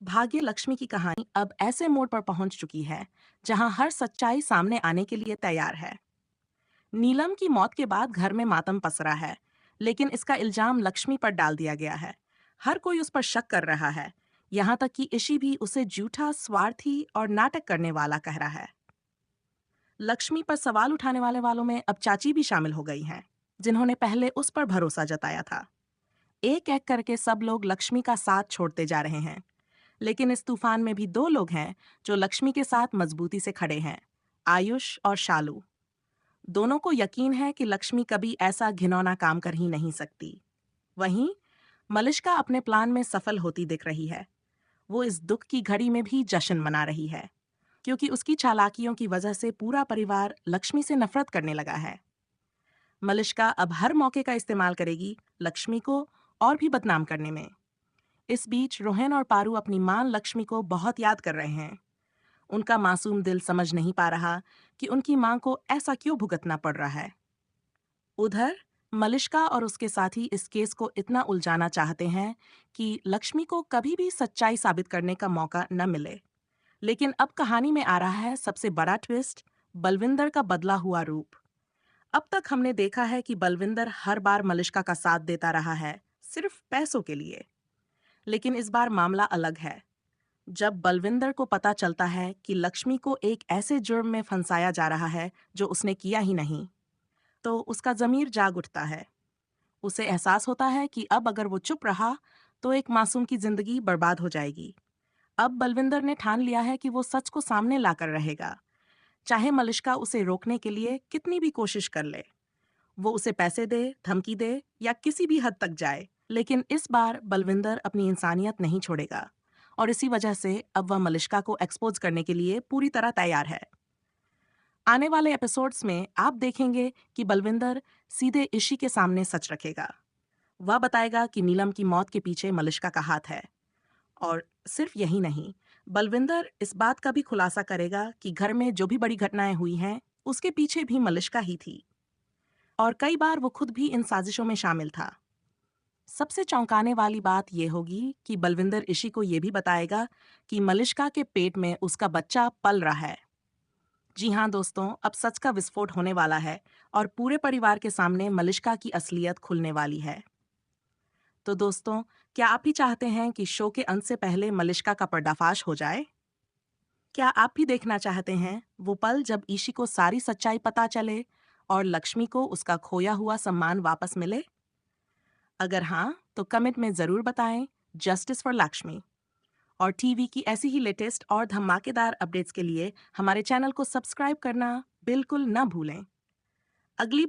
भाग्य लक्ष्मी की कहानी अब ऐसे मोड़ पर पहुंच चुकी है जहां हर सच्चाई सामने आने के लिए तैयार है। नीलम की मौत के बाद घर में मातम पसरा है, लेकिन इसका इल्जाम लक्ष्मी पर डाल दिया गया है। हर कोई उस पर शक कर रहा है, यहाँ तक कि ईशी भी उसे झूठा, स्वार्थी और नाटक करने वाला कह रहा है। लक्ष्मी पर सवाल उठाने वालों में अब चाची भी शामिल हो गई हैं, जिन्होंने पहले उस पर भरोसा जताया था। एक एक करके सब लोग लक्ष्मी का साथ छोड़ते जा रहे हैं, लेकिन इस तूफान में भी दो लोग हैं जो लक्ष्मी के साथ मजबूती से खड़े हैं, आयुष और शालू। दोनों को यकीन है कि लक्ष्मी कभी ऐसा घिनौना काम कर ही नहीं सकती। वहीं मलिष्का अपने प्लान में सफल होती दिख रही है। वो इस दुख की घड़ी में भी जश्न मना रही है, क्योंकि उसकी चालाकियों की वजह से पूरा परिवार लक्ष्मी से नफरत करने लगा है। मलिष्का अब हर मौके का इस्तेमाल करेगी लक्ष्मी को और भी बदनाम करने में। इस बीच रोहन और पारू अपनी मां लक्ष्मी को बहुत याद कर रहे हैं। उनका मासूम दिल समझ नहीं पा रहा कि उनकी मां को ऐसा क्यों भुगतना पड़ रहा है। उधर मलिष्का और उसके साथी इस केस को इतना उलझाना चाहते हैं कि लक्ष्मी को कभी भी सच्चाई साबित करने का मौका न मिले। लेकिन अब कहानी में आ रहा है सबसे बड़ा ट्विस्ट, बलविंदर का बदला हुआ रूप। अब तक हमने देखा है कि बलविंदर हर बार मलिष्का का साथ देता रहा है, सिर्फ पैसों के लिए। लेकिन इस बार मामला अलग है। जब बलविंदर को पता चलता है कि लक्ष्मी को एक ऐसे जुर्म में फंसाया जा रहा है जो उसने किया ही नहीं, तो उसका जमीर जाग उठता है। उसे एहसास होता है कि अब अगर वो चुप रहा तो एक मासूम की जिंदगी बर्बाद हो जाएगी। अब बलविंदर ने ठान लिया है कि वो सच को सामने लाकर रहेगा, चाहे मलिष्का उसे रोकने के लिए कितनी भी कोशिश कर ले। वो उसे पैसे दे, धमकी दे या किसी भी हद तक जाए, लेकिन इस बार बलविंदर अपनी इंसानियत नहीं छोड़ेगा। और इसी वजह से अब वह मलिष्का को एक्सपोज करने के लिए पूरी तरह तैयार है। आने वाले एपिसोड्स में आप देखेंगे कि बलविंदर सीधे ईशी के सामने सच रखेगा। वह बताएगा कि नीलम की मौत के पीछे मलिष्का का हाथ है। और सिर्फ यही नहीं, बलविंदर इस बात का भी खुलासा करेगा कि घर में जो भी बड़ी घटनाएं हुई हैं, उसके पीछे भी मलिष्का ही थी। और कई बार वो खुद भी इन साजिशों में शामिल था। सबसे चौंकाने वाली बात यह होगी कि बलविंदर ईशी को यह भी बताएगा कि मलिष्का के पेट में उसका बच्चा पल रहा है। जी हाँ दोस्तों, अब सच का विस्फोट होने वाला है और पूरे परिवार के सामने मलिष्का की असलियत खुलने वाली है। तो दोस्तों, क्या आप भी चाहते हैं कि शो के अंत से पहले मलिष्का का पर्दाफाश हो जाए? क्या आप भी देखना चाहते हैं वो पल जब ईशी को सारी सच्चाई पता चले और लक्ष्मी को उसका खोया हुआ सम्मान वापस मिले? अगर हाँ, तो कमेंट में जरूर बताएं जस्टिस फॉर लक्ष्मी। और टीवी की ऐसी ही लेटेस्ट और धमाकेदार अपडेट्स के लिए हमारे चैनल को सब्सक्राइब करना बिल्कुल न भूलें। अगली